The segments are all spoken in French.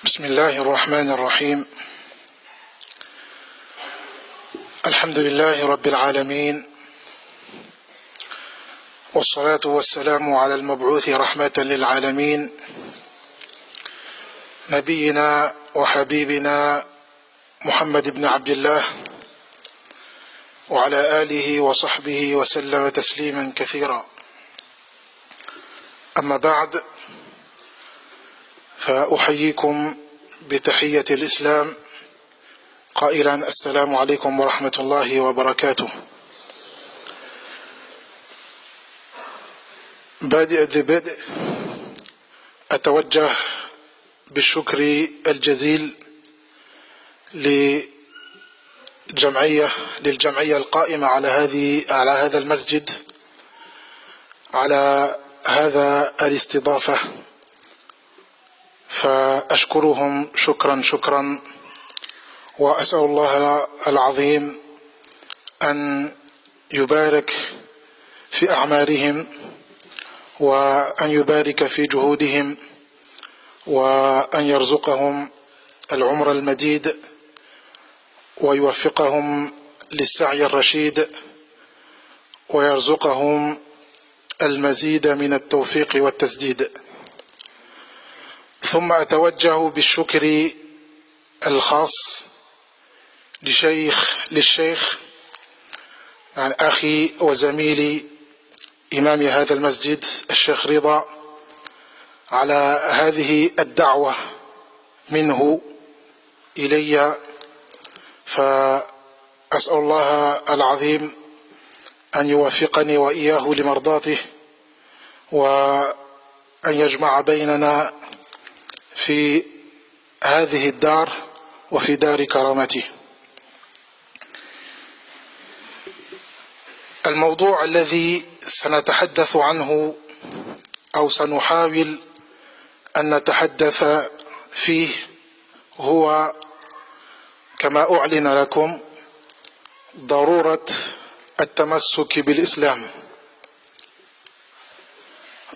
بسم الله الرحمن الرحيم. الحمد لله رب العالمين، والصلاة والسلام على المبعوث رحمة للعالمين نبينا وحبيبنا محمد بن عبد الله وعلى آله وصحبه وسلم تسليما كثيرا. أما بعد، فأحييكم بتحية الإسلام قائلا السلام عليكم ورحمة الله وبركاته. بادئ أتوجه بالشكر الجزيل للجمعية القائمة على هذا المسجد على هذا الاستضافة، فأشكرهم شكرا، وأسأل الله العظيم أن يبارك في أعمالهم وأن يبارك في جهودهم وأن يرزقهم العمر المديد ويوفقهم للسعي الرشيد ويرزقهم المزيد من التوفيق والتسديد. ثم أتوجه بالشكر الخاص للشيخ يعني أخي وزميلي إمام هذا المسجد الشيخ رضا على هذه الدعوة منه إلي، فأسأل الله العظيم أن يوفقني وإياه لمرضاته وأن يجمع بيننا في هذه الدار وفي دار كرامته. الموضوع الذي سنتحدث عنه أو سنحاول أن نتحدث فيه هو كما أعلن لكم ضرورة التمسك بالإسلام.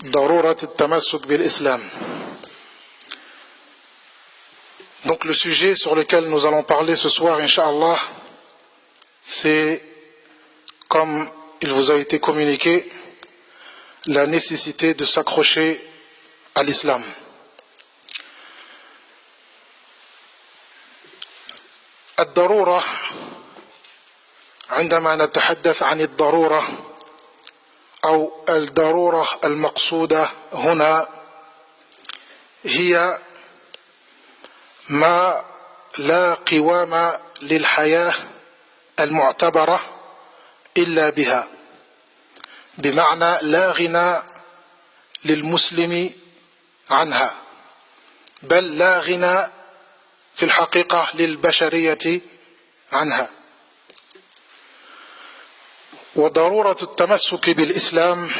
ضرورة التمسك بالإسلام. Donc le sujet sur lequel nous allons parler ce soir, Inch'Allah, c'est, comme il vous a été communiqué, la nécessité de s'accrocher à l'islam. الضرورة، عندما نتحدث عن الضرورة أو الضرورة المقصودة هنا هي ما لا قوام للحياة المعتبرة إلا بها، بمعنى لا غنى للمسلم عنها، بل لا غنى في الحقيقة للبشرية عنها. وضرورة التمسك بالإسلام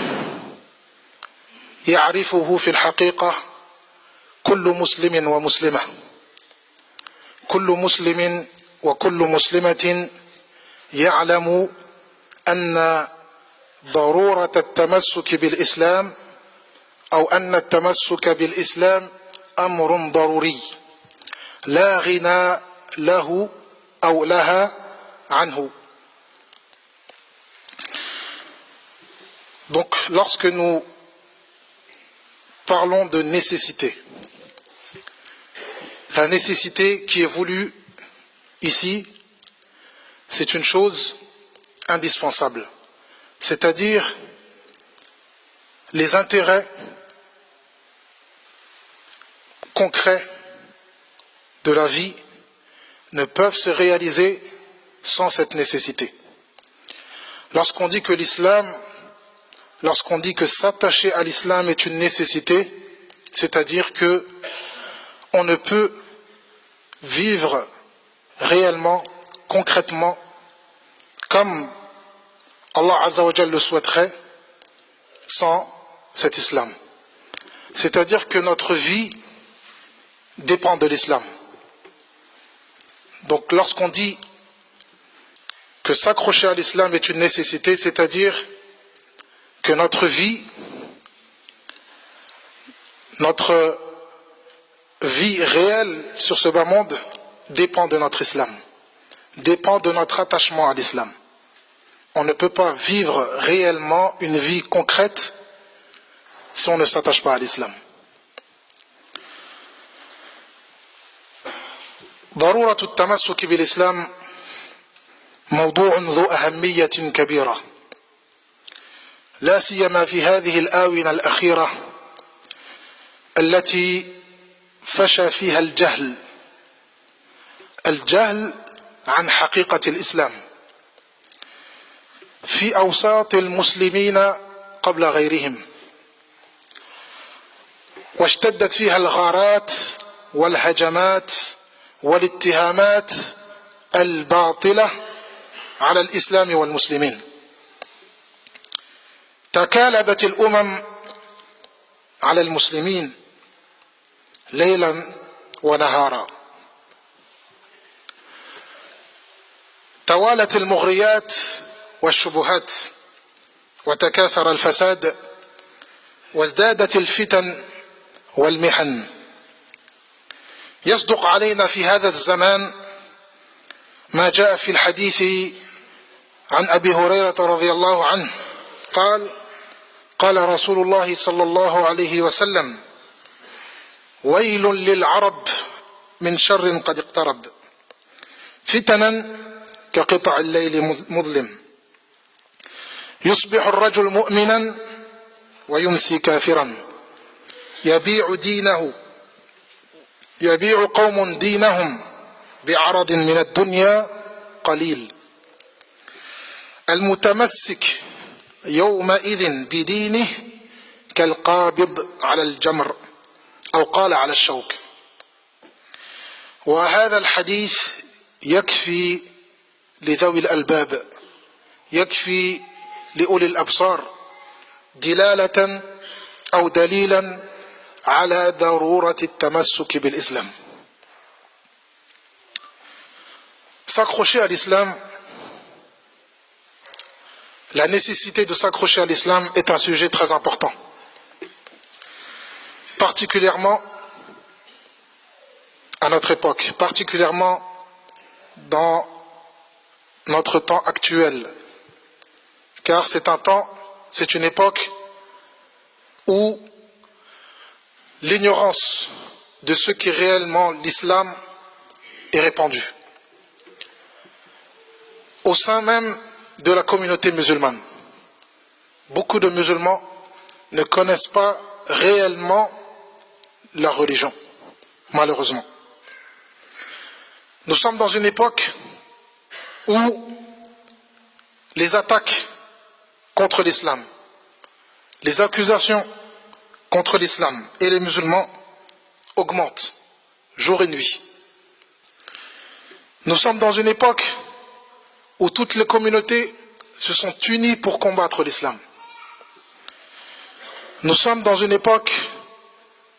يعرفه في الحقيقة كل مسلم ومسلمة، كل مسلم وكل مسلمة يعلم أن ضرورة التمسك بالإسلام أو أن التمسك بالإسلام أمر ضروري لا غنى له أو لها عنه. Donc, lorsque nous parlons de nécessité, la nécessité qui est voulue ici, c'est une chose indispensable, c'est-à-dire les intérêts concrets de la vie ne peuvent se réaliser sans cette nécessité. Lorsqu'on dit que s'attacher à l'islam est une nécessité, c'est-à-dire que on ne peut vivre réellement, concrètement, comme Allah Azza wa Jal le souhaiterait, sans cet islam. C'est-à-dire que notre vie dépend de l'islam. Donc lorsqu'on dit que s'accrocher à l'islam est une nécessité, c'est-à-dire que notre vie, notre vie réelle sur ce bas monde dépend de notre islam, dépend de notre attachement à l'islam. On ne peut pas vivre réellement une vie concrète si on ne s'attache pas à l'islam. ضرورة التمسك بالإسلام موضوع ذو أهمية كبيرة لا سيما في هذه الآونة الأخيرة التي فشى فيها الجهل عن حقيقة الإسلام في أوساط المسلمين قبل غيرهم، واشتدت فيها الغارات والهجمات والاتهامات الباطلة على الإسلام والمسلمين. تكالبت الأمم على المسلمين ليلا ونهارا، توالت المغريات والشبهات وتكاثر الفساد وازدادت الفتن والمحن. يصدق علينا في هذا الزمان ما جاء في الحديث عن أبي هريرة رضي الله عنه قال رسول الله صلى الله عليه وسلم: ويل للعرب من شر قد اقترب، فتنا كقطع الليل مظلم، يصبح الرجل مؤمنا ويمسي كافرا، يبيع قوم دينهم بعرض من الدنيا قليل، المتمسك يومئذ بدينه كالقابض على الجمر أو قال على الشوك. وهذا الحديث يكفي لذوي الألباب، يكفي لأولي الأبصار دلالة أو دليلا على ضرورة التمسك بالإسلام. S'accrocher à l'islam, la nécessité de s'accrocher à l'islam est un sujet très important, particulièrement à notre époque, particulièrement dans notre temps actuel, car c'est une époque où l'ignorance de ce qu'est réellement l'islam est répandue au sein même de la communauté musulmane. Beaucoup de musulmans ne connaissent pas réellement la religion, malheureusement. Nous sommes dans une époque où les attaques contre l'islam, les accusations contre l'islam et les musulmans augmentent jour et nuit. Nous sommes dans une époque où toutes les communautés se sont unies pour combattre l'islam. Nous sommes dans une époque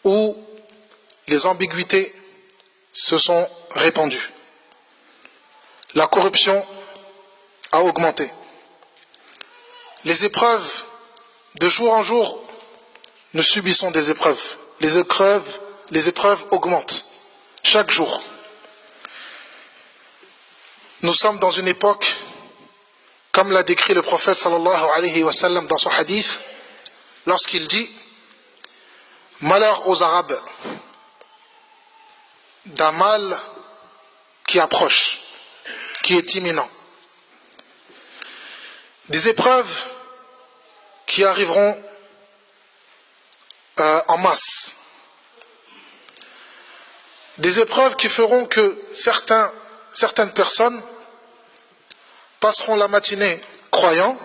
où les ambiguïtés se sont répandues. La corruption a augmenté. Les épreuves, de jour en jour, nous subissons des épreuves. Les épreuves augmentent chaque jour. Nous sommes dans une époque, comme l'a décrit le prophète sallallahu alayhi wa sallam dans son hadith, lorsqu'il dit: malheur aux Arabes d'un mal qui approche, qui est imminent. Des épreuves qui arriveront en masse. Des épreuves qui feront que certaines personnes passeront la matinée croyants,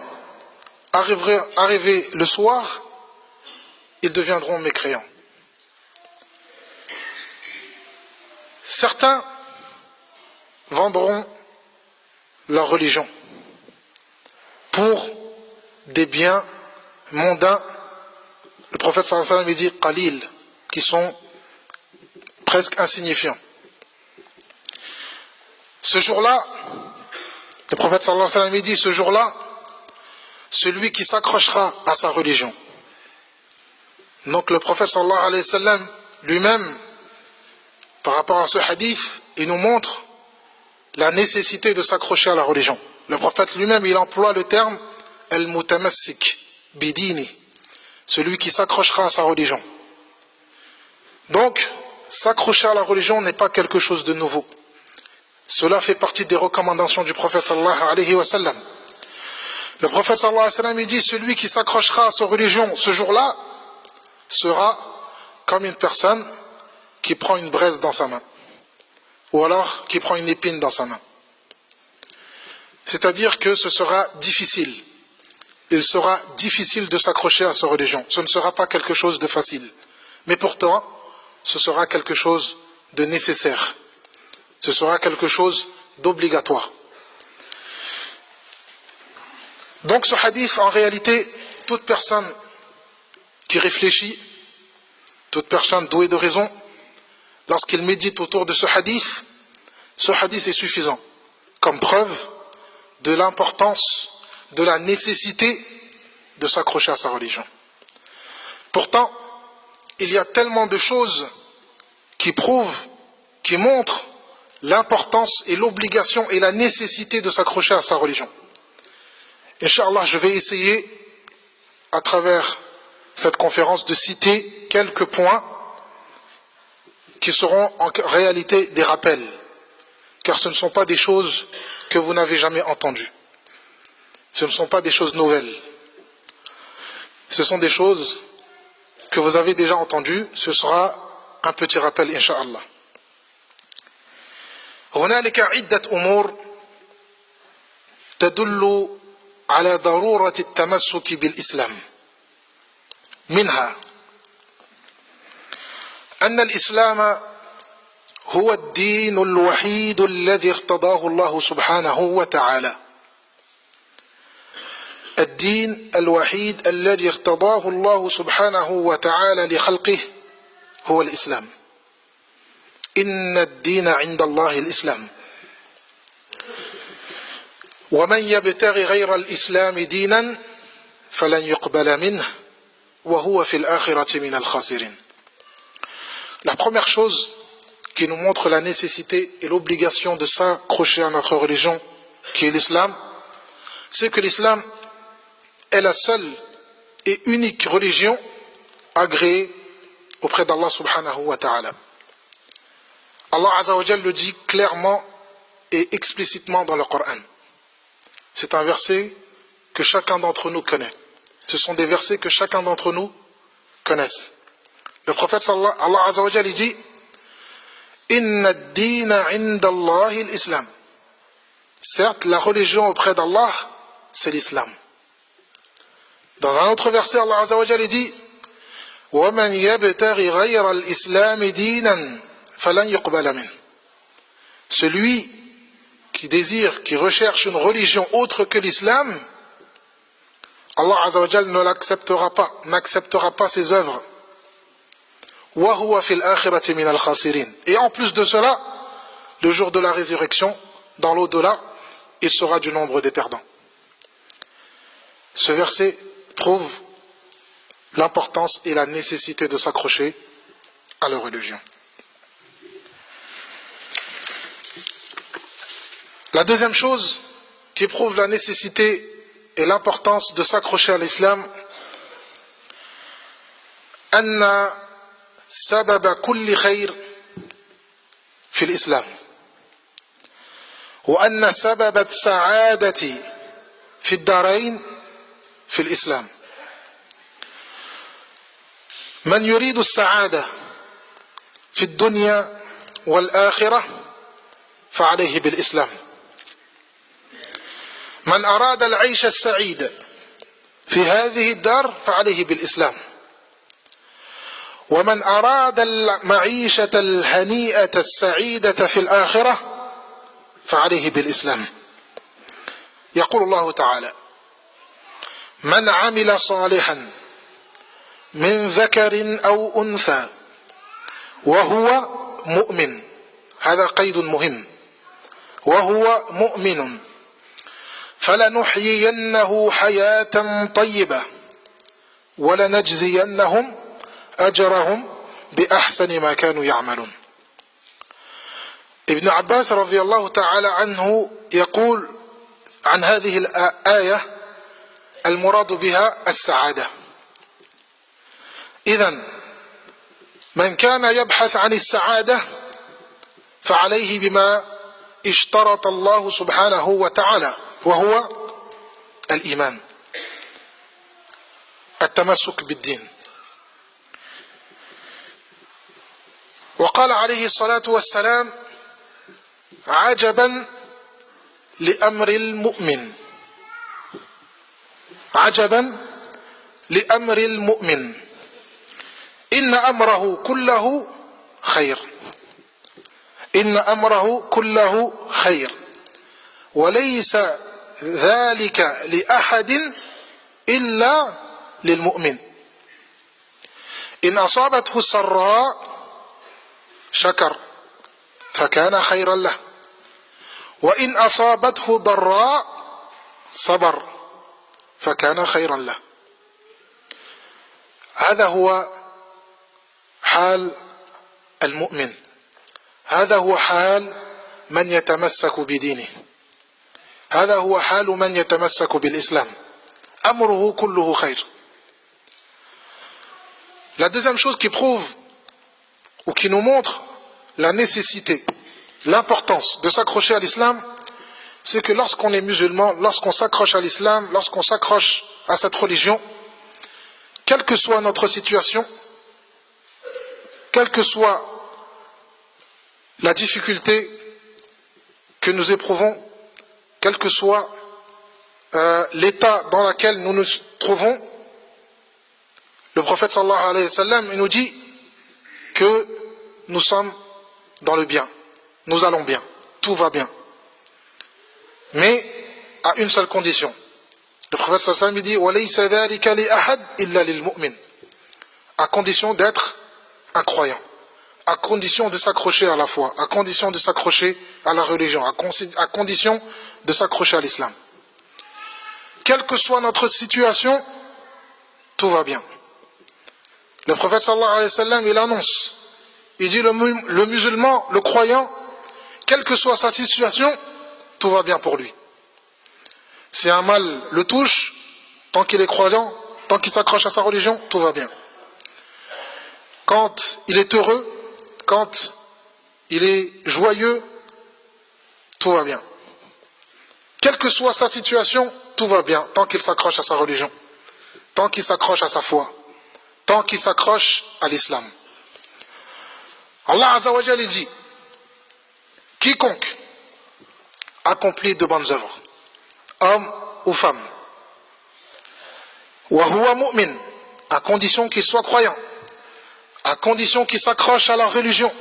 arriver le soir, ils deviendront mécréants. Certains vendront leur religion pour des biens mondains. Le prophète sallallahu alayhi wa sallam dit qalil, qui sont presque insignifiants. Ce jour-là, le prophète sallallahu alayhi wa sallam dit, ce jour-là, celui qui s'accrochera à sa religion. Donc le prophète sallallahu alayhi wa sallam lui-même par rapport à ce hadith, il nous montre la nécessité de s'accrocher à la religion. Le prophète lui-même, il emploie le terme al-mutamassik bidini, celui qui s'accrochera à sa religion. Donc, s'accrocher à la religion n'est pas quelque chose de nouveau. Cela fait partie des recommandations du prophète sallallahu alayhi wa sallam. Le prophète sallallahu alayhi wa sallam, il dit, celui qui s'accrochera à sa religion ce jour-là sera comme une personne qui prend une braise dans sa main, ou alors qui prend une épine dans sa main. C'est-à-dire que ce sera difficile. Il sera difficile de s'accrocher à sa religion. Ce ne sera pas quelque chose de facile. Mais pourtant, ce sera quelque chose de nécessaire. Ce sera quelque chose d'obligatoire. Donc ce hadith, en réalité, toute personne qui réfléchit, toute personne douée de raison, lorsqu'il médite autour de ce hadith est suffisant comme preuve de l'importance, de la nécessité de s'accrocher à sa religion. Pourtant, il y a tellement de choses qui prouvent, qui montrent l'importance et l'obligation et la nécessité de s'accrocher à sa religion. Inch'Allah, je vais essayer, à travers cette conférence, de citer quelques points qui seront en réalité des rappels, car ce ne sont pas des choses que vous n'avez jamais entendues. Ce ne sont pas des choses nouvelles. Ce sont des choses que vous avez déjà entendues. Ce sera un petit rappel, Inch'Allah. هنالك عدة أمور تدل على ضرورة التمسك بالإسلام. منها أن الإسلام هو الدين الوحيد الذي ارتضاه الله سبحانه وتعالى. الدين الوحيد الذي ارتضاه الله سبحانه وتعالى لخلقه هو الإسلام. إن الدين عند الله الإسلام. ومن يبتغي غير الإسلام دينا فلن يقبل منه وهو في الآخرة من الخاسرين. La première chose qui nous montre la nécessité et l'obligation de s'accrocher à notre religion, qui est l'islam, c'est que l'islam est la seule et unique religion agréée auprès d'Allah subhanahu wa ta'ala. Allah azza wa jalla le dit clairement et explicitement dans le Coran. C'est un verset que chacun d'entre nous connaît. Ce sont des versets que chacun d'entre nous connaisse. Le prophète sallallahu Allah azza wa jalla dit Inna ad-dina 'inda Allahi al-Islam. Certes, la religion auprès d'Allah, c'est l'islam. Dans un autre verset, Allah azza wa jalla dit Wa man yabtaghi ghayra al-Islam dinan falan yuqbala min. Celui qui désire, qui recherche une religion autre que l'islam, Allah azza wa jalla ne l'acceptera pas, n'acceptera pas ses œuvres. Et en plus de cela, le jour de la résurrection, dans l'au-delà, il sera du nombre des perdants. Ce verset prouve l'importance et la nécessité de s'accrocher à la religion. La deuxième chose qui prouve la nécessité et l'importance de s'accrocher à l'islam, أن سبب كل خير في الإسلام وأن سبب السعادة في الدارين في الإسلام. من يريد السعادة في الدنيا والآخرة فعليه بالإسلام. من أراد العيش السعيد في هذه الدار فعليه بالإسلام. ومن أراد المعيشة الهنيئة السعيدة في الآخرة فعليه بالإسلام. يقول الله تعالى من عمل صالحا من ذكر أو أنثى وهو مؤمن، هذا قيد مهم، وهو مؤمن فلنحيينه حياة طيبة ولنجزينهم أجرهم بأحسن ما كانوا يعملون. ابن عباس رضي الله تعالى عنه يقول عن هذه الآية المراد بها السعادة. إذن من كان يبحث عن السعادة فعليه بما اشترط الله سبحانه وتعالى، وهو الإيمان، التمسك بالدين. وقال عليه الصلاة والسلام: عجبا لأمر المؤمن، عجبا لأمر المؤمن، إن أمره كله خير، إن أمره كله خير، وليس ذلك لأحد إلا للمؤمن، إن أصابته السراء شكر فكان خيرا له، وإن أصابته ضراء صبر فكان خيرا له. هذا هو حال المؤمن، هذا هو حال من يتمسك بدينه، هذا هو حال من يتمسك بالإسلام، أمره كله خير. La deuxième chose qui prouve ou qui nous montre la nécessité, l'importance de s'accrocher à l'islam, c'est que lorsqu'on est musulman, lorsqu'on s'accroche à l'islam, lorsqu'on s'accroche à cette religion, quelle que soit notre situation, quelle que soit la difficulté que nous éprouvons, quel que soit l'état dans lequel nous nous trouvons, le prophète sallallahu alayhi wa sallam nous dit que nous sommes dans le bien, nous allons bien, tout va bien. Mais à une seule condition. Le prophète sallallahu alayhi wa sallam dit وَلَيْسَ ذَلِكَ لِأَحَدٍ إِلَّا لِلْمُؤْمِنِ, à condition d'être un croyant, à condition de s'accrocher à la foi, à condition de s'accrocher à la religion, à condition de s'accrocher à l'islam. Quelle que soit notre situation, tout va bien. Le prophète sallallahu alayhi wa sallam, il annonce, il dit le musulman, le croyant, quelle que soit sa situation, tout va bien pour lui. Si un mal le touche, tant qu'il est croyant, tant qu'il s'accroche à sa religion, tout va bien. Quand il est heureux, quand il est joyeux, tout va bien. Quelle que soit sa situation, tout va bien, tant qu'il s'accroche à sa religion, tant qu'il s'accroche à sa foi, tant qu'il s'accroche à l'islam. Allah Azza wa Jalla dit: quiconque accomplit de bonnes œuvres, homme ou femme, wa huwa mu'min, à condition qu'il soit croyant, à condition qu'il s'accroche à la religion,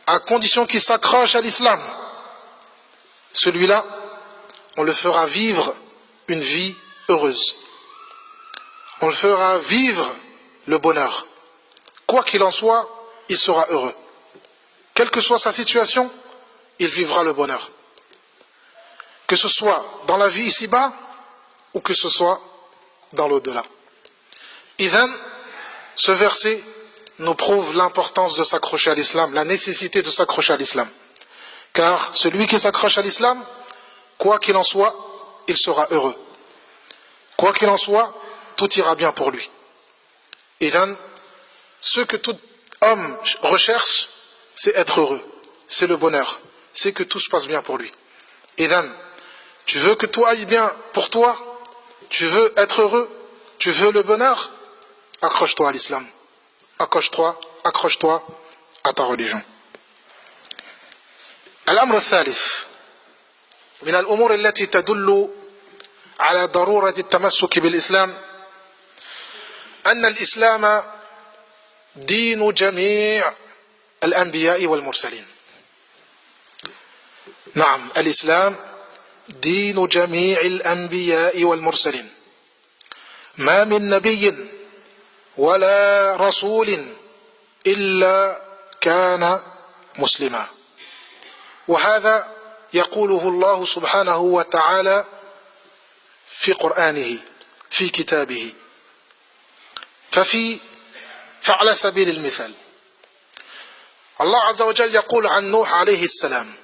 à condition qu'il s'accroche à l'islam, celui-là, on le fera vivre une vie heureuse. On le fera vivre le bonheur. Quoi qu'il en soit, il sera heureux. Quelle que soit sa situation, il vivra le bonheur. Que ce soit dans la vie ici-bas ou que ce soit dans l'au-delà. Idhan, ce verset nous prouve l'importance de s'accrocher à l'islam, la nécessité de s'accrocher à l'islam. Car celui qui s'accroche à l'islam, quoi qu'il en soit, il sera heureux. Quoi qu'il en soit, tout ira bien pour lui. Idhan, ce que tout homme recherche, c'est être heureux, c'est le bonheur, c'est que tout se passe bien pour lui. Idhan, tu veux que tout aille bien pour toi, tu veux être heureux, tu veux le bonheur, accroche-toi à l'islam, accroche-toi à ta religion. الأمر الثالث من الأمور التي تدل على ضرورة التمسك بالإسلام أن الإسلام دين جميع الأنبياء والمرسلين. نعم، الإسلام دين جميع الأنبياء والمرسلين، ما من نبي ولا رسول إلا كان مسلما، وهذا يقوله الله سبحانه وتعالى في قرآنه في كتابه. فعلى سبيل المثال الله عز وجل يقول عن نوح عليه السلام: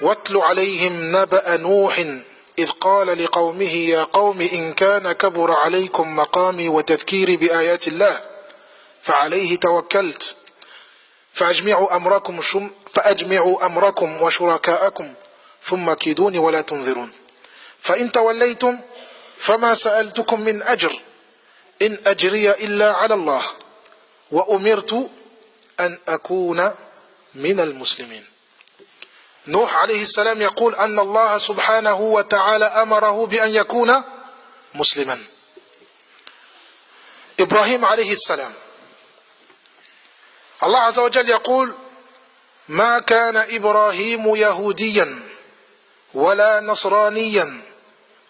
واتل عليهم نبأ نوح إذ قال لقومه يا قوم إن كان كبر عليكم مقامي وتذكيري بآيات الله فعليه توكلت فأجمعوا أمركم وشركاءكم ثم كيدوني ولا تنظرون فإن توليتم فما سألتكم من أجر إن أجري إلا على الله وأمرت أن أكون من المسلمين. نوح عليه السلام يقول أن الله سبحانه وتعالى أمره بأن يكون مسلما. إبراهيم عليه السلام الله عز وجل يقول: ما كان إبراهيم يهوديا ولا نصرانيا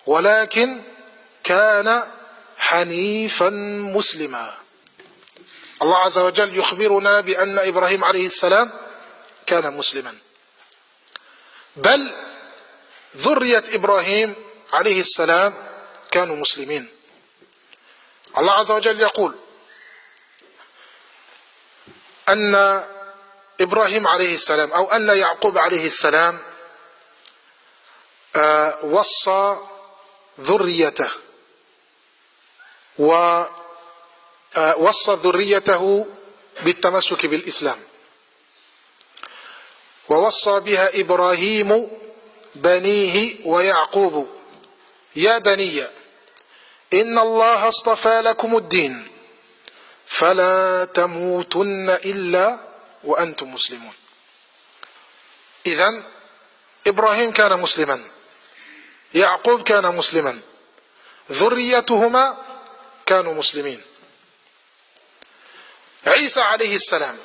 ولكن كان حنيفا مسلما. الله عز وجل يخبرنا بأن إبراهيم عليه السلام كان مسلما، بل ذرية إبراهيم عليه السلام كانوا مسلمين. الله عز وجل يقول أن إبراهيم عليه السلام أو أن يعقوب عليه السلام وصى ذريته بالتمسك بالإسلام، ووصى بها إبراهيم بنيه ويعقوب: يا بني إن الله اصطفى لكم الدين فلا تموتن إلا وأنتم مسلمون. إذن إبراهيم كان مسلما، يعقوب كان مسلما، ذريتهما كانوا مسلمين. عيسى عليه السلام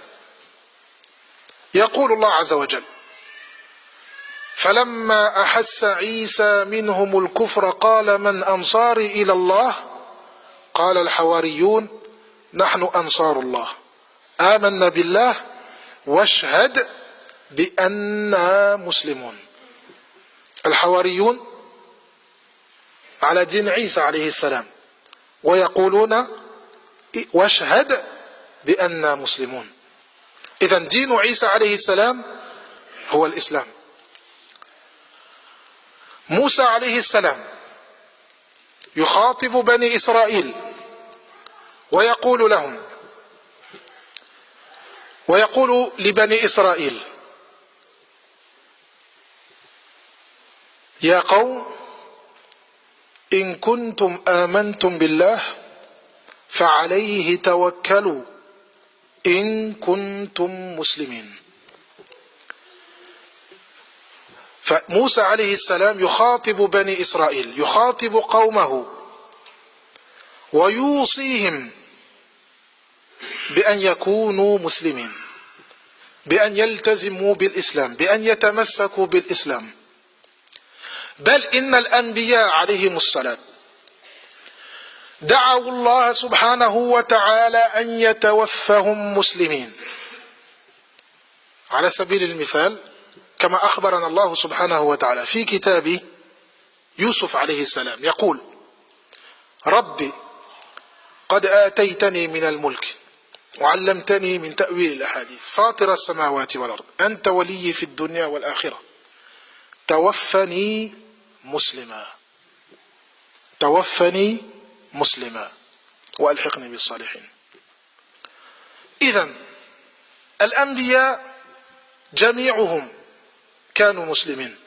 يقول الله عز وجل: فلما أحس عيسى منهم الكفر قال من أنصاري إلى الله قال الحواريون نحن أنصار الله آمنا بالله واشهد بأننا مسلمون. الحواريون على دين عيسى عليه السلام ويقولون واشهد بأننا مسلمون. إذن دين عيسى عليه السلام هو الإسلام. موسى عليه السلام يخاطب بني إسرائيل ويقول لبني إسرائيل: يا قوم إن كنتم آمنتم بالله فعليه توكلوا إن كنتم مسلمين. فموسى عليه السلام يخاطب بني إسرائيل، يخاطب قومه ويوصيهم بأن يكونوا مسلمين، بأن يلتزموا بالإسلام، بأن يتمسكوا بالإسلام. بل إن الأنبياء عليهم السلام دعوا الله سبحانه وتعالى أن يتوفهم مسلمين. على سبيل المثال كما أخبرنا الله سبحانه وتعالى في كتابه يوسف عليه السلام يقول: ربي قد آتيتني من الملك وعلمتني من تأويل الأحاديث فاطر السماوات والأرض أنت ولي في الدنيا والآخرة توفني مسلما وألحقني بالصالحين. إذن الأنبياء جميعهم كانوا مسلمين،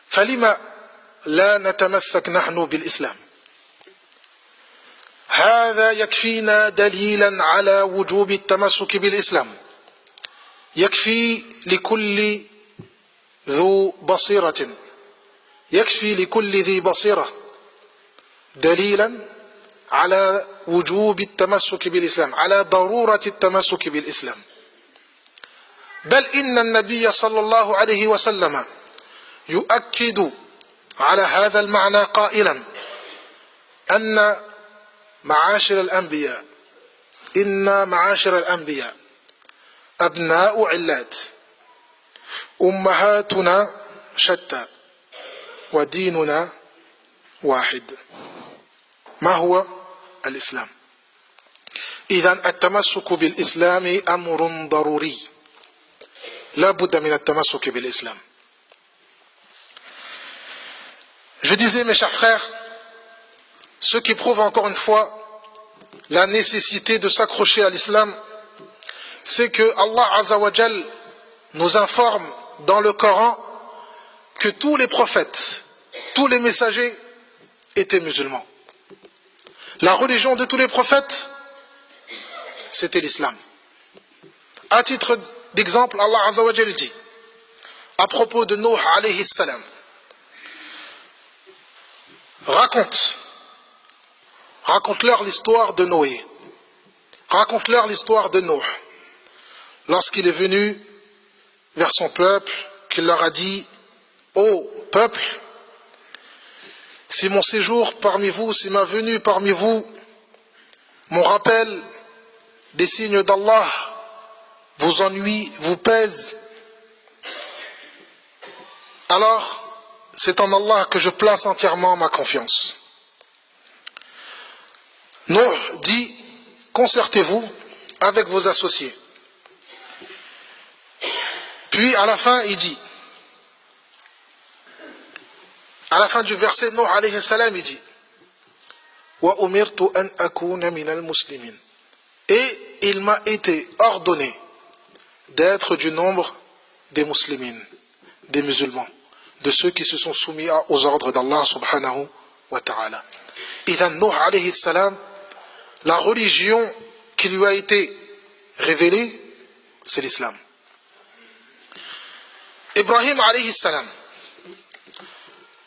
فلما لا نتمسك نحن بالإسلام؟ هذا يكفينا دليلا على وجوب التمسك بالإسلام، يكفي لكل ذو بصيرة، يكفي لكل ذي بصيرة دليلا على وجوب التمسك بالإسلام، على ضرورة التمسك بالإسلام. بل إن النبي صلى الله عليه وسلم يؤكد على هذا المعنى قائلا: أن معاشر الأنبياء إن معاشر الأنبياء أبناء علات أمهاتنا شتى وديننا واحد. ما هو الإسلام؟ إذن التمسك بالإسلام أمر ضروري لا بد من التمسك بالإسلام. Je disais, mes chers frères, ce qui prouve encore une fois la nécessité de s'accrocher à l'islam, c'est que Allah Azza wa Jal nous informe dans le Coran que tous les prophètes, tous les messagers étaient musulmans. La religion de tous les prophètes, c'était l'islam. À titre d'exemple, Allah Azza wa Jal dit à propos de Nuh alayhi salam, raconte-leur l'histoire de Noé, raconte-leur l'histoire de Nuh. Lorsqu'il est venu vers son peuple, qu'il leur a dit: ô peuple, si mon séjour parmi vous, si ma venue parmi vous, mon rappel des signes d'Allah vous ennuie, vous pèse, alors c'est en Allah que je place entièrement ma confiance. Nuh dit: concertez-vous avec vos associés. Puis à la fin il dit, à la fin du verset, Nuh alayhi salam, il dit: wa umirtu an akuna minal muslimin. Et il m'a été ordonné d'être du nombre des muslimines, des musulmans, de ceux qui se sont soumis aux ordres d'Allah subhanahu wa ta'ala. Idan Nuh alayhi salam, la religion qui lui a été révélée, c'est l'islam. Ibrahim alayhi salam,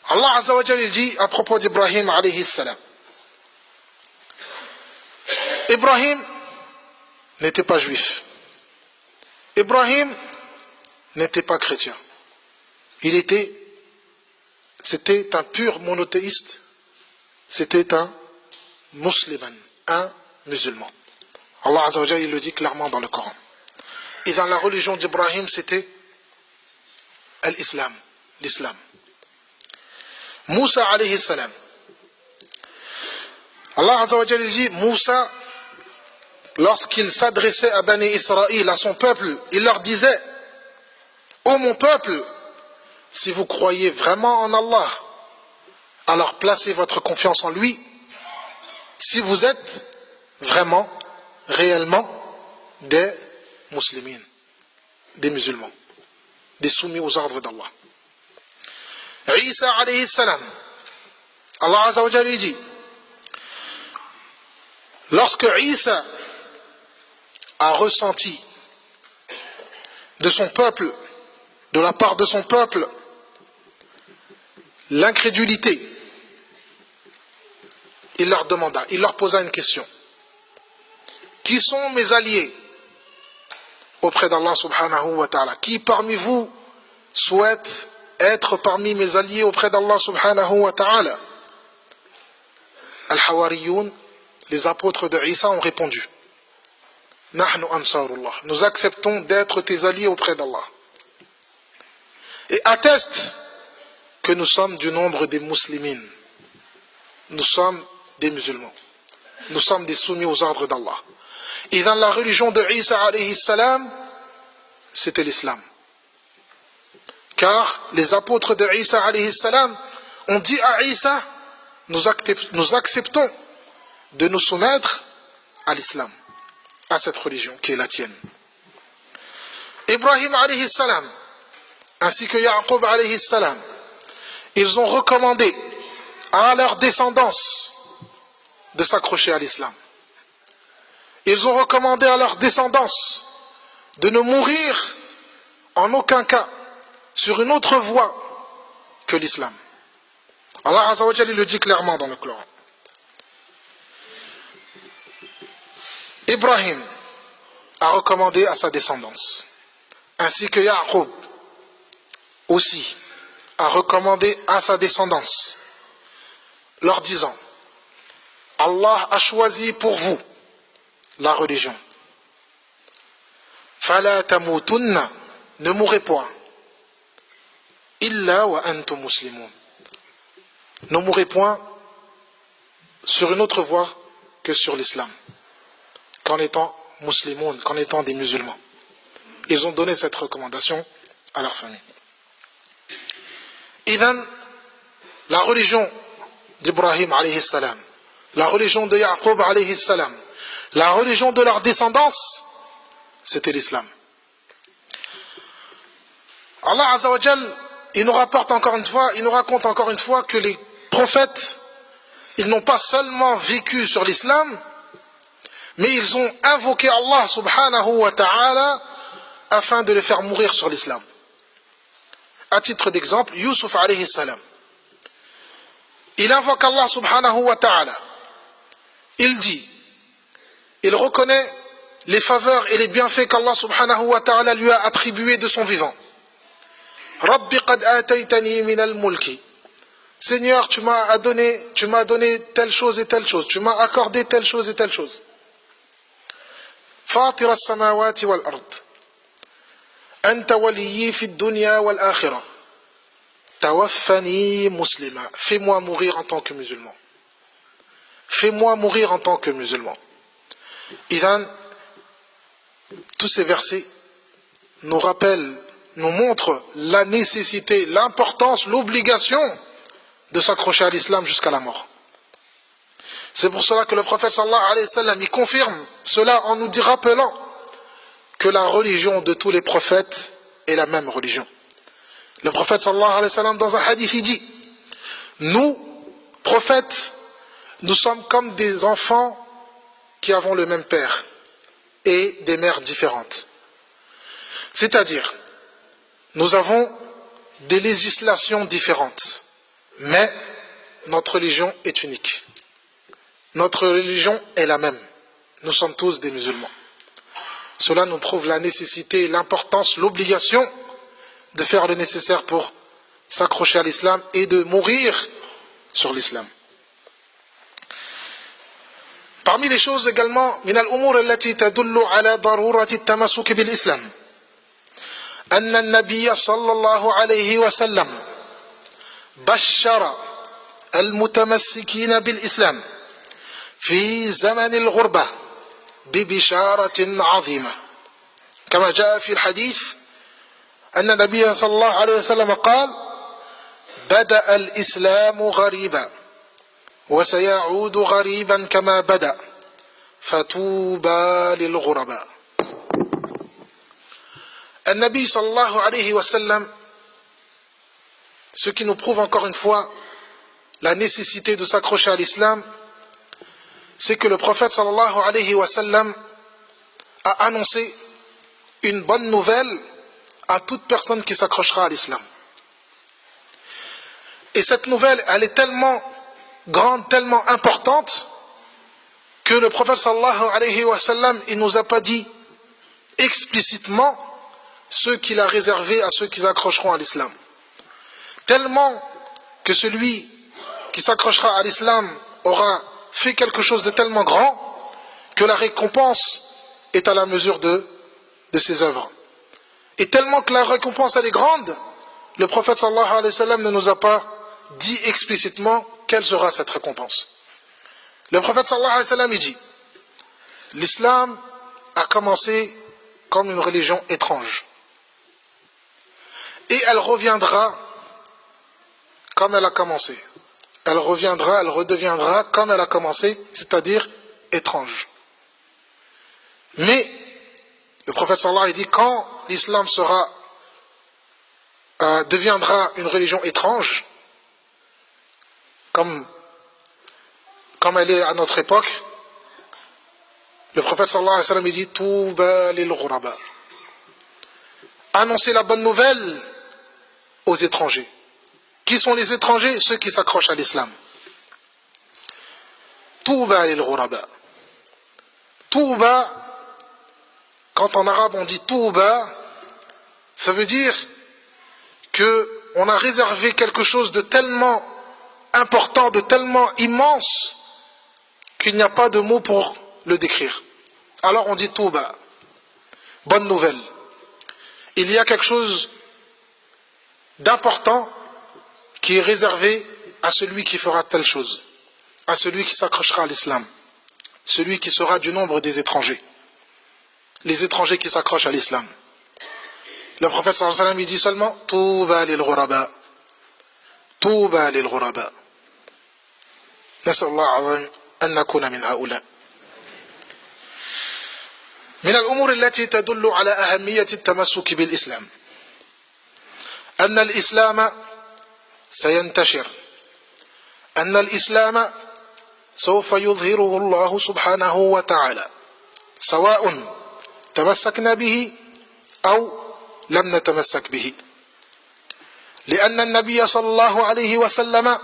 Allah Azza wa Jalla dit à propos d'Ibrahim alayhi salam, Ibrahim n'était pas juif, Ibrahim n'était pas chrétien, c'était un pur monothéiste, c'était un musulman, un musulman. Allah Azza wa Jalla, il le dit clairement dans le Coran. Et dans la religion d'Ibrahim, c'était l'islam. Moussa alayhi salam, Allah Azza wa Jalla dit: Moussa, lorsqu'il s'adressait à Bani Israël, à son peuple, il leur disait: ô mon peuple, si vous croyez vraiment en Allah, alors placez votre confiance en lui. Si vous êtes vraiment, réellement des musulmans, des musulmans, des soumis aux ordres d'Allah. Isa alayhi salam, Allah Azza wa Jalla dit: lorsque Isa a ressenti de son peuple, de la part de son peuple, l'incrédulité, il leur demanda, il leur posa une question: qui sont mes alliés auprès d'Allah subhanahu wa ta'ala? Qui parmi vous souhaite être parmi mes alliés auprès d'Allah subhanahu wa ta'ala? Al-Hawariyoun, les apôtres de Isa, ont répondu: Nahnu ansarullah, nous acceptons d'être tes alliés auprès d'Allah. Et atteste que nous sommes du nombre des muslimines. Nous sommes des musulmans. Nous sommes des soumis aux ordres d'Allah. Et dans la religion de Isa alayhi salam, c'était l'islam. Car les apôtres de Isa alayhi salam ont dit à Isa: nous acceptons de nous soumettre à l'islam, à cette religion qui est la tienne. Ibrahim alayhi salam, ainsi que Yaqub alayhi salam, ils ont recommandé à leur descendance de s'accrocher à l'islam. Ils ont recommandé à leur descendance de ne mourir en aucun cas sur une autre voie que l'islam. Allah Azza wa Jalla le dit clairement dans le Coran. Ibrahim a recommandé à sa descendance, ainsi que Yaqub aussi a recommandé à sa descendance, leur disant: Allah a choisi pour vous la religion. Fala tamutunna, ne mourrez point. Illa wa antum muslimun. Ne mourrez point sur une autre voie que sur l'islam. qu'en étant musulmans, qu'en étant des musulmans. Ils ont donné cette recommandation à leur famille. Idhan, la religion d'Ibrahim alayhi salam, la religion de Yaqub alayhi salam, la religion de leur descendance, c'était l'islam. Allah Azza wa Jal, il nous raconte encore une fois que les prophètes, ils n'ont pas seulement vécu sur l'islam, mais ils ont invoqué Allah subhanahu wa ta'ala afin de les faire mourir sur l'islam. À titre d'exemple, Yusuf alayhi salam, il invoque Allah subhanahu wa ta'ala. Il dit, il reconnaît les faveurs et les bienfaits qu'Allah subhanahu wa ta'ala lui a attribués de son vivant. Rabbi qad ataytani min al-mulki. Seigneur, tu m'as donné telle chose et telle chose. Tu m'as accordé telle chose et telle chose. Fatir as-samawati wal-ard. Anta waliyyi fi ad-dunya wal-akhirah. Tawaffani muslima. Fais-moi mourir en tant que musulman. Fais-moi mourir en tant que musulman. Idhan, tous ces versets nous rappellent, nous montrent la nécessité, l'importance, l'obligation de s'accrocher à l'islam jusqu'à la mort. C'est pour cela que le prophète sallallahu alayhi wa sallam, il confirme cela en nous rappelant que la religion de tous les prophètes est la même religion. Le prophète sallallahu alayhi wa sallam, dans un hadith, il dit, nous, prophètes, nous sommes comme des enfants qui avons le même père et des mères différentes. C'est-à-dire, nous avons des législations différentes, mais notre religion est unique. Notre religion est la même. Nous sommes tous des musulmans. Cela nous prouve la nécessité, l'importance, l'obligation de faire le nécessaire pour s'accrocher à l'islam et de mourir sur l'islam. Parmi les choses également, من الأمور التي تدل على ضرورة التمسك بالإسلام أن النبي صلى الله عليه وسلم بشر المتمسكين بالإسلام في زمن الغربة ببشارة عظيمة كما جاء في الحديث أن النبي صلى الله عليه وسلم قال بدأ الإسلام غريبا وسيعود غريبا كما بدأ فتوبى للغرباء. النبي صلى الله عليه وسلم, ce qui nous prouve encore une fois la nécessité de s'accrocher à l'islam, c'est que le prophète sallallahu alayhi wa sallam a annoncé une bonne nouvelle à toute personne qui s'accrochera à l'islam. Et cette nouvelle, elle est tellement grande, tellement importante, que le prophète sallallahu alayhi wa sallam, il nous a pas dit explicitement ce qu'il a réservé à ceux qui s'accrocheront à l'islam. Tellement que celui qui s'accrochera à l'islam aura fait quelque chose de tellement grand que la récompense est à la mesure de ses œuvres. Et tellement que la récompense elle est grande, le prophète sallallahu alayhi wa sallam ne nous a pas dit explicitement quelle sera cette récompense. Le prophète sallallahu alayhi wa sallam il dit, l'islam a commencé comme une religion étrange. Et elle reviendra comme elle a commencé. Elle reviendra, elle redeviendra comme elle a commencé, c'est-à-dire étrange. Mais le prophète sallallahu alayhi wa sallam dit, quand l'islam deviendra une religion étrange, comme elle est à notre époque, le prophète sallallahu alayhi wa sallam dit Touba lil ghuraba. Annoncer la bonne nouvelle aux étrangers. Qui sont les étrangers? Ceux qui s'accrochent à l'islam. Touba lil ghuraba. Touba, quand en arabe on dit Touba, ça veut dire qu'on a réservé quelque chose de tellement important, de tellement immense, qu'il n'y a pas de mots pour le décrire. Alors on dit Touba, bonne nouvelle. Il y a quelque chose d'important qui est réservé à celui qui fera telle chose, à celui qui s'accrochera à l'islam. celui qui sera du nombre des étrangers. Les étrangers qui s'accrochent à l'islam. Le prophète sallallahu alayhi wa sallam il dit seulement Touba lil ghuraba. Touba lil ghuraba. نسأل الله العظيم أن نكون من هؤلاء. من الأمور التي تدل على أهمية التمسك بالإسلام أن الإسلام سينتشر، أن الإسلام سوف يظهره الله سبحانه وتعالى سواء تمسكنا به أو لم نتمسك به، لأن النبي صلى الله عليه وسلم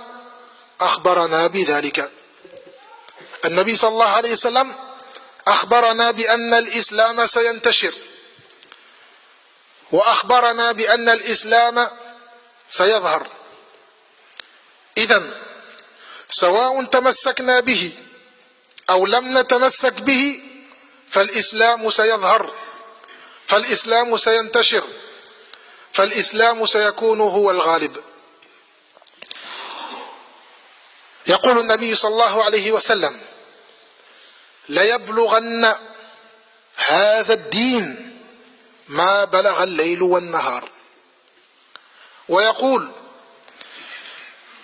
أخبرنا بذلك. النبي صلى الله عليه وسلم أخبرنا بأن الإسلام سينتشر، وأخبرنا بأن الإسلام سيظهر. إذن سواء تمسكنا به أو لم نتمسك به فالإسلام سيظهر، فالإسلام سينتشر، فالإسلام سيكون هو الغالب. يقول النبي صلى الله عليه وسلم ليبلغن هذا الدين ما بلغ الليل والنهار، ويقول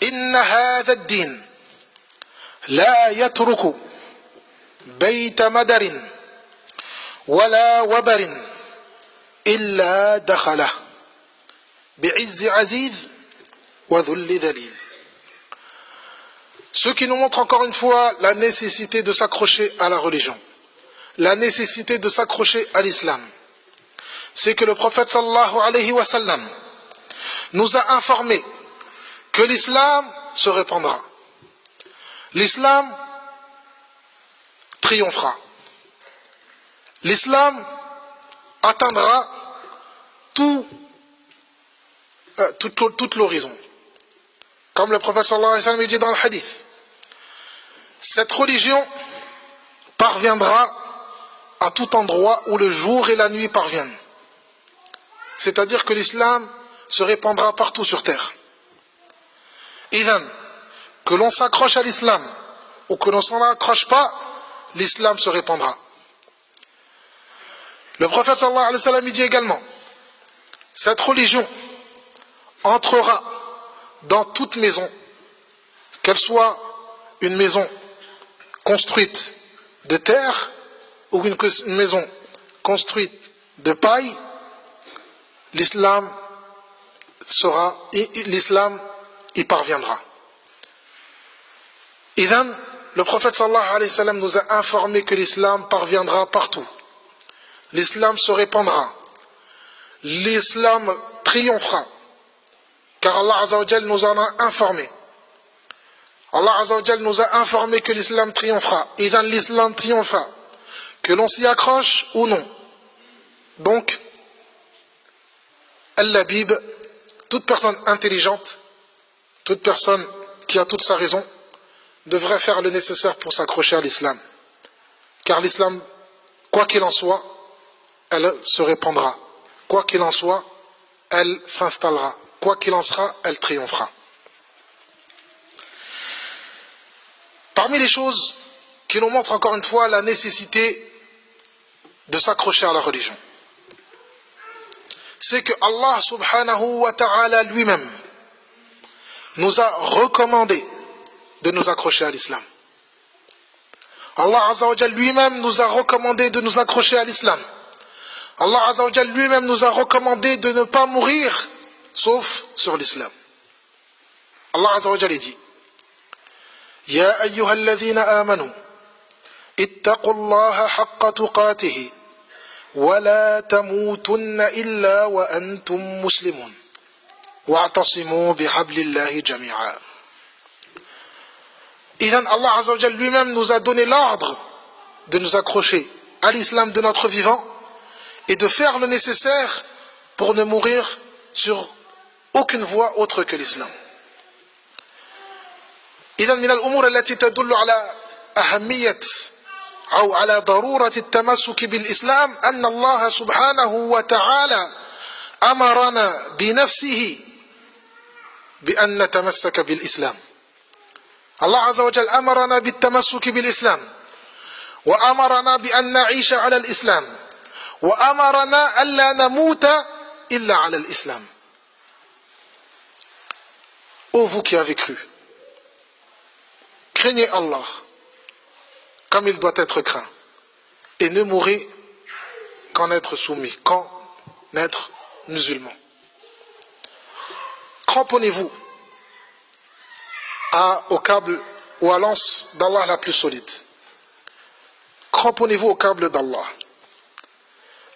إن هذا الدين لا يترك بيت مدر ولا وبر إلا دخله بعز عزيز وذل ذليل. Ce qui nous montre encore une fois la nécessité de s'accrocher à la religion, la nécessité de s'accrocher à l'islam, c'est que le prophète sallallahu alayhi wa sallam nous a informé que l'islam se répandra, l'islam triomphera, l'islam atteindra toute l'horizon. Comme le prophète sallallahu alayhi wa sallam dit dans le hadith, cette religion parviendra à tout endroit où le jour et la nuit parviennent. C'est-à-dire que l'islam se répandra partout sur terre. Idhan, que l'on s'accroche à l'islam ou que l'on s'en accroche pas, l'islam se répandra. Le prophète sallallahu alayhi wa sallam dit également, cette religion entrera dans toute maison, qu'elle soit une maison construite de terre ou une maison construite de paille, l'islam y parviendra. Idhan, le prophète sallallahu alayhi wa sallam nous a informé que l'islam parviendra partout. L'islam se répandra. L'islam triomphera. Car Allah Azza wa Jal nous en a informé. Allah Azza wa Jal nous a informé que l'islam triomphera. Et dans l'islam triomphera. Que l'on s'y accroche ou non. Donc, Al-Labib, toute personne intelligente, toute personne qui a toute sa raison, devrait faire le nécessaire pour s'accrocher à l'islam. Car l'islam, quoi qu'il en soit, elle se répandra. Quoi qu'il en soit, elle s'installera. Quoi qu'il en sera, elle triomphera. Parmi les choses qui nous montrent encore une fois la nécessité de s'accrocher à la religion, c'est que Allah subhanahu wa ta'ala lui-même nous a recommandé de nous accrocher à l'islam. Allah Azza wa Jal lui-même nous a recommandé de nous accrocher à l'islam. Allah Azza wa Jal lui-même nous a recommandé de ne pas mourir sauf sur l'islam. Allah Azza wa Jal dit يا أيها الذين آمنوا اتقوا الله حق تقاته ولا تموتن إلا وأنتم مسلمون واعتصموا بحبل الله جميعا. Idhan, Allah Azza wa Jal lui-même nous a donné l'ordre de nous accrocher à l'islam de notre vivant et de faire le nécessaire pour ne mourir sur aucune voie autre que l'islam. إذا من الأمور التي تدل على أهمية أو على ضرورة التمسك بالإسلام أن الله سبحانه وتعالى أمرنا بنفسه بأن نتمسك بالإسلام. Allah Azza wa Jal أمرنا بالتمسك بالإسلام وأمرنا بأن نعيش على الإسلام وأمرنا ألا نموت إلا على الإسلام. Ô vous qui avez cru, craignez Allah comme il doit être craint et ne mourrez qu'en être soumis, qu'en être musulman. Cramponnez-vous au câble ou à l'anse d'Allah la plus solide. Cramponnez-vous au câble d'Allah.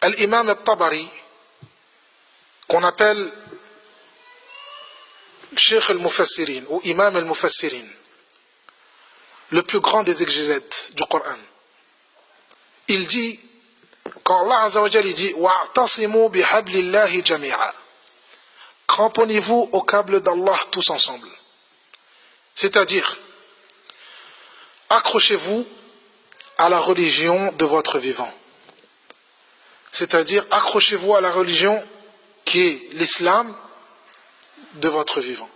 Al-Imam al-Tabari, qu'on appelle Cheikh al-Mufassirin ou Imam al-Mufassirin, le plus grand des exégètes du Coran, il dit, quand Allah Azza wa Jalla dit wa'tasimu bihablillahi jami'a, cramponnez-vous au câble d'Allah tous ensemble. C'est-à-dire, accrochez-vous à la religion de votre vivant. C'est-à-dire, accrochez-vous à la religion qui est l'islam de votre vivant.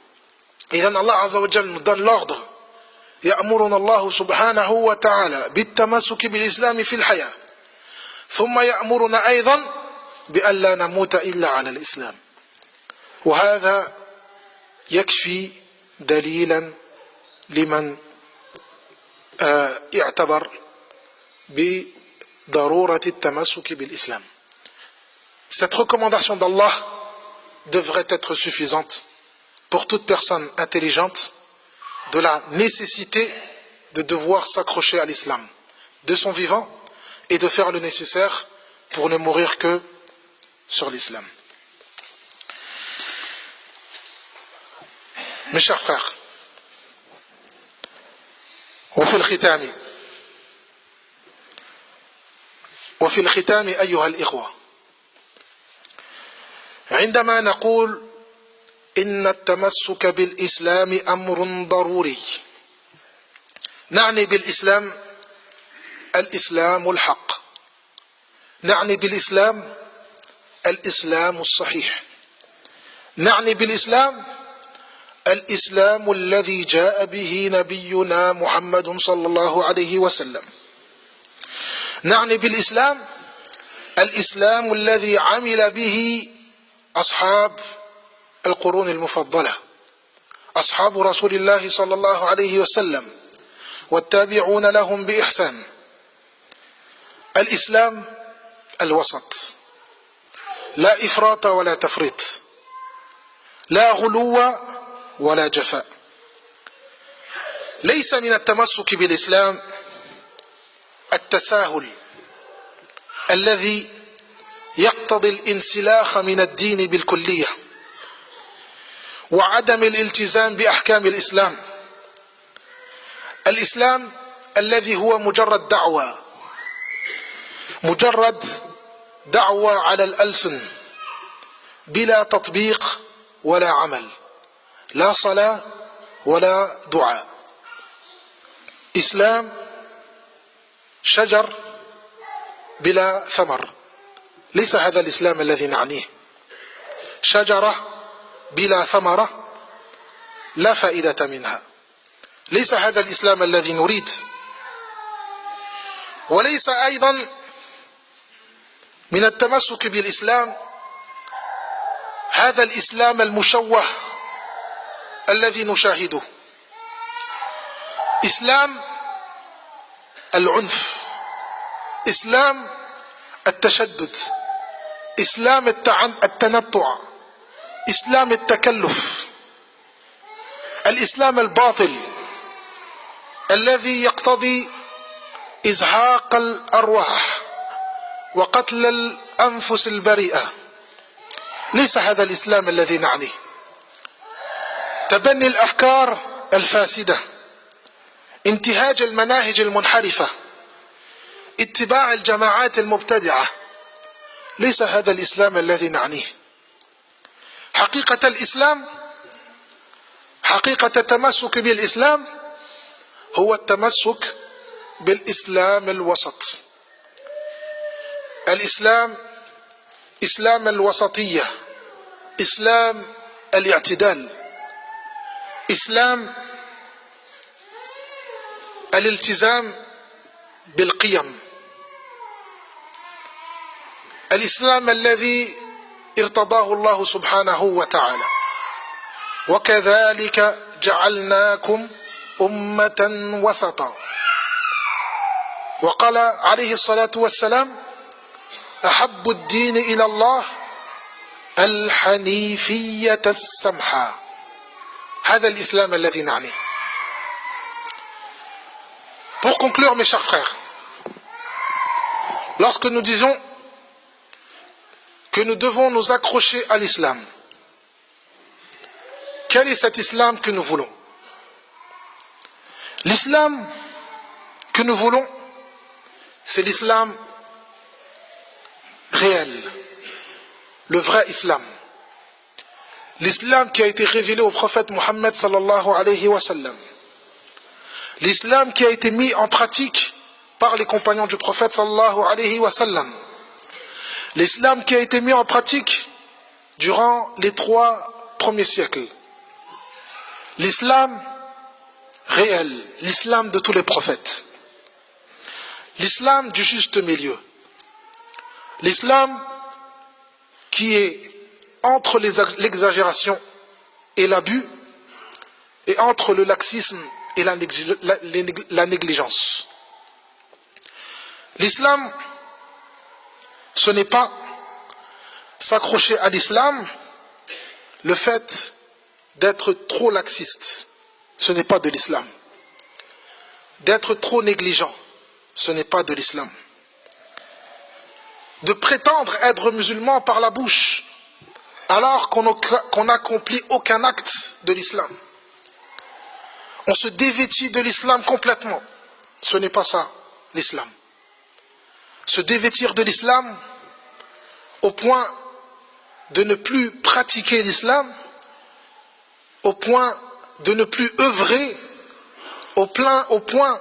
Et là, Allah Azza wa Jalla nous donne l'ordre. يأمرنا الله سبحانه وتعالى بالتمسك بالإسلام في الحياة ثم يأمرنا أيضا بأن لا نموت إلا على الإسلام. وهذا يكفي دليلا لمن اعتبر بضرورة التمسك بالإسلام. Cette recommandation d'Allah devrait être suffisante pour toute personne intelligente de la nécessité de devoir s'accrocher à l'islam de son vivant et de faire le nécessaire pour ne mourir que sur l'islam. Mes chers frères, وفي الختام أيها الإخوة، عندما نقول إن التمسك بالإسلام أمر ضروري، نعني بالإسلام الإسلام الحق، نعني بالإسلام الإسلام الصحيح، نعني بالإسلام الإسلام الذي جاء به نبينا محمد صلى الله عليه وسلم، نعني بالإسلام الإسلام الذي عمل به أصحاب القرون المفضلة، أصحاب رسول الله صلى الله عليه وسلم والتابعون لهم بإحسان. الإسلام الوسط، لا إفراط ولا تفريط، لا غلو ولا جفاء. ليس من التمسك بالإسلام التساهل الذي يقتضي الانسلاخ من الدين بالكلية وعدم الالتزام بأحكام الإسلام. الإسلام الذي هو مجرد دعوة على الألسن بلا تطبيق ولا عمل، لا صلاة ولا دعاء. إسلام شجر بلا ثمر، ليس هذا الإسلام الذي نعنيه. شجرة بلا ثمرة لا فائدة منها، ليس هذا الإسلام الذي نريد. وليس أيضا من التمسك بالإسلام هذا الإسلام المشوه الذي نشاهده، إسلام العنف، إسلام التشدد، إسلام التنطع، إسلام التكلف، الإسلام الباطل الذي يقتضي إزهاق الأرواح وقتل الأنفس البريئة. ليس هذا الإسلام الذي نعنيه. تبني الأفكار الفاسدة، انتهاج المناهج المنحرفة، اتباع الجماعات المبتدعة، ليس هذا الإسلام الذي نعنيه. حقيقة الإسلام، حقيقة التمسك بالإسلام هو التمسك بالإسلام الوسط. الإسلام إسلام الوسطية، إسلام الاعتدال، إسلام الالتزام بالقيم الإسلام الذي ارتضاه الله سبحانه وتعالى وكذلك جعلناكم أمة وسطا وقال عليه الصلاة والسلام أحب الدين إلى الله الحنيفية السمحة هذا الإسلام الذي نعنيه. Pour conclure, mes chers frères, lorsque nous disons que nous devons nous accrocher à l'islam, quel est cet islam que nous voulons? L'islam que nous voulons, c'est l'islam réel, le vrai islam. L'islam qui a été révélé au prophète Mohammed sallallahu alayhi wa sallam. L'islam qui a été mis en pratique par les compagnons du prophète sallallahu alayhi wa sallam. L'islam qui a été mis en pratique durant les 3 premiers siècles. L'islam réel, l'islam de tous les prophètes. L'islam du juste milieu. L'islam qui est entre l'exagération et l'abus et entre le laxisme et la négligence. L'islam, ce n'est pas s'accrocher à l'islam, le fait d'être trop laxiste, ce n'est pas de l'islam. D'être trop négligent, ce n'est pas de l'islam. De prétendre être musulman par la bouche, alors qu'on n'accomplit aucun acte de l'islam. On se dévêtit de l'islam complètement. Ce n'est pas ça, l'islam. Se dévêtir de l'islam au point de ne plus pratiquer l'islam, au point de ne plus œuvrer, au point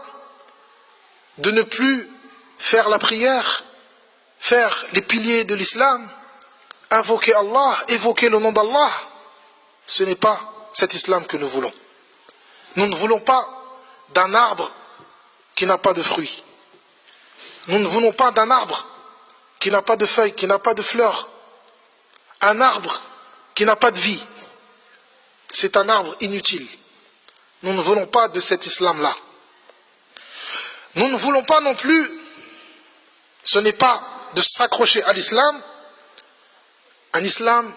de ne plus faire la prière, faire les piliers de l'islam, invoquer Allah, évoquer le nom d'Allah. Ce n'est pas cet islam que nous voulons. Nous ne voulons pas d'un arbre qui n'a pas de fruits. Nous ne voulons pas d'un arbre qui n'a pas de feuilles, qui n'a pas de fleurs. Un arbre qui n'a pas de vie. C'est un arbre inutile. Nous ne voulons pas de cet islam-là. Nous ne voulons pas non plus, ce n'est pas de s'accrocher à l'islam, un islam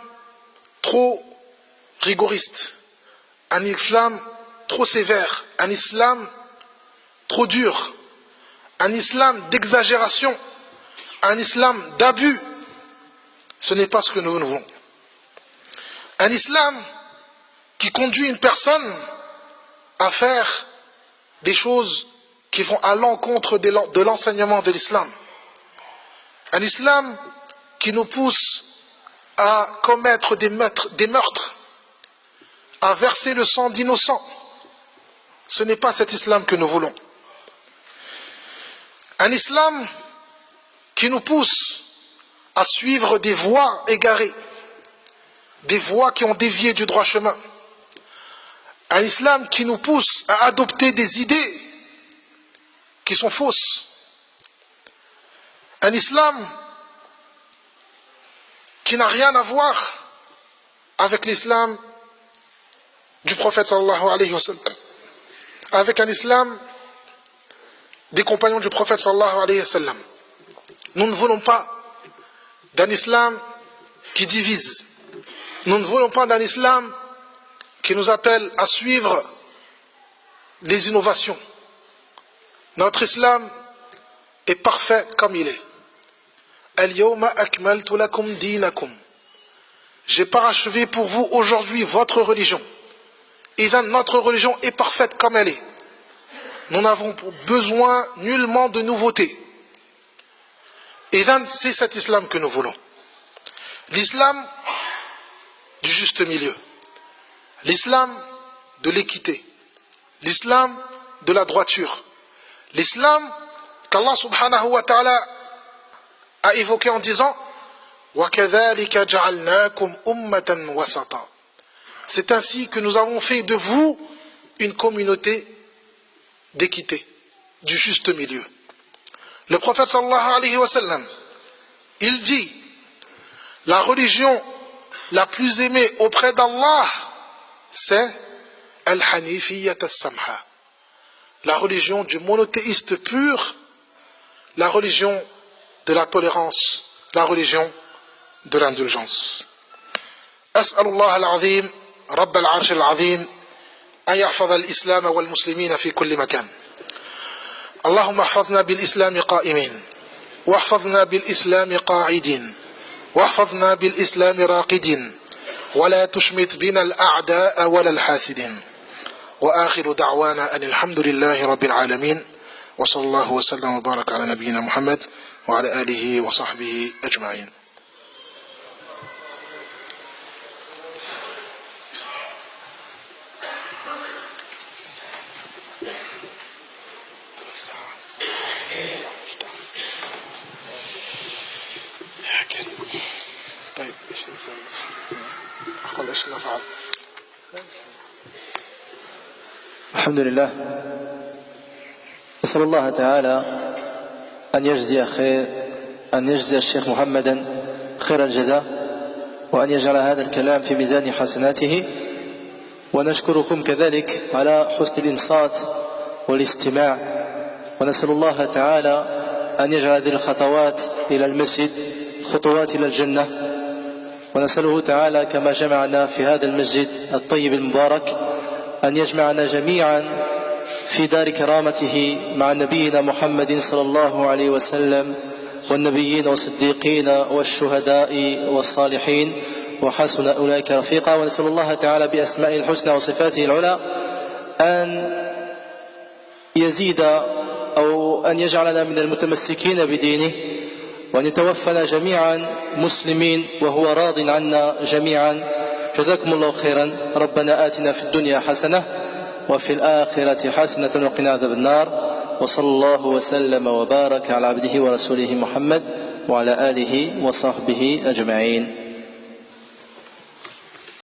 trop rigoriste, un islam trop sévère, un islam trop dur, un islam d'exagération, un islam d'abus. Ce n'est pas ce que nous voulons. Un islam qui conduit une personne à faire des choses qui vont à l'encontre de l'enseignement de l'islam. Un islam qui nous pousse à commettre des meurtres, à verser le sang d'innocents. Ce n'est pas cet islam que nous voulons. Un islam qui nous pousse à suivre des voies égarées, des voies qui ont dévié du droit chemin. Un islam qui nous pousse à adopter des idées qui sont fausses. Un islam qui n'a rien à voir avec l'islam du prophète sallallahu alayhi wa sallam, avec un islam des compagnons du prophète sallallahu alayhi wa sallam. Nous ne voulons pas d'un islam qui divise. Nous ne voulons pas d'un islam qui nous appelle à suivre les innovations. Notre islam est parfait comme il est. Al-yawma akmaltu lakum dinakum. J'ai parachevé pour vous aujourd'hui votre religion. Et notre religion est parfaite comme elle est. Nous n'avons besoin nullement de nouveautés. Et c'est cet islam que nous voulons. L'islam du juste milieu. L'islam de l'équité. L'islam de la droiture. L'islam qu'Allah subhanahu wa ta'ala a évoqué en disant وَكَذَلِكَ جَعَلْنَاكُمْ أُمَّةً وَسَطًا. C'est ainsi que nous avons fait de vous une communauté d'équité, du juste milieu. Le prophète sallallahu alayhi wa sallam, il dit, la religion la plus aimée auprès d'Allah, c'est Al-Hanifiyyat As-Samha, la religion du monothéiste pur, la religion de la tolérance, la religion de l'indulgence. أسأل الله العظيم رب العرش العظيم أن يحفظ الإسلام والمسلمين في كل مكان. اللهم احفظنا بالإسلام قائمين، واحفظنا بالإسلام قاعدين، واحفظنا بالإسلام راقدين، ولا تشمت بنا الأعداء ولا الحاسدين. وآخر دعوانا أن الحمد لله رب العالمين، وصلى الله وسلم وبارك على نبينا محمد وعلى آله وصحبه أجمعين. طيب ايش نفعل؟ الحمد لله، نسأل الله تعالى أن يجزي الشيخ محمدا خير الجزاء، وأن يجعل هذا الكلام في ميزان حسناته، ونشكركم كذلك على حسن الإنصات والاستماع، ونسأل الله تعالى أن يجعل هذه الخطوات إلى المسجد خطوات إلى الجنة، ونسأله تعالى كما جمعنا في هذا المسجد الطيب المبارك أن يجمعنا جميعا في دار كرامته مع نبينا محمد صلى الله عليه وسلم والنبيين والصديقين والشهداء والصالحين وحسن أولئك رفيقا. ونسأل الله تعالى بأسمائه الحسنى وصفاته العلى أن يزيد أو أن يجعلنا من المتمسكين بدينه، وأن يتوفنا جميعا مسلمين وهو راض عنا جميعا. جزاكم الله خيرا. ربنا آتنا في الدنيا حسنة وفي الآخرة حسنة وقنا عذاب النار، وصلى الله وسلم وبارك على عبده ورسوله محمد وعلى آله وصحبه أجمعين.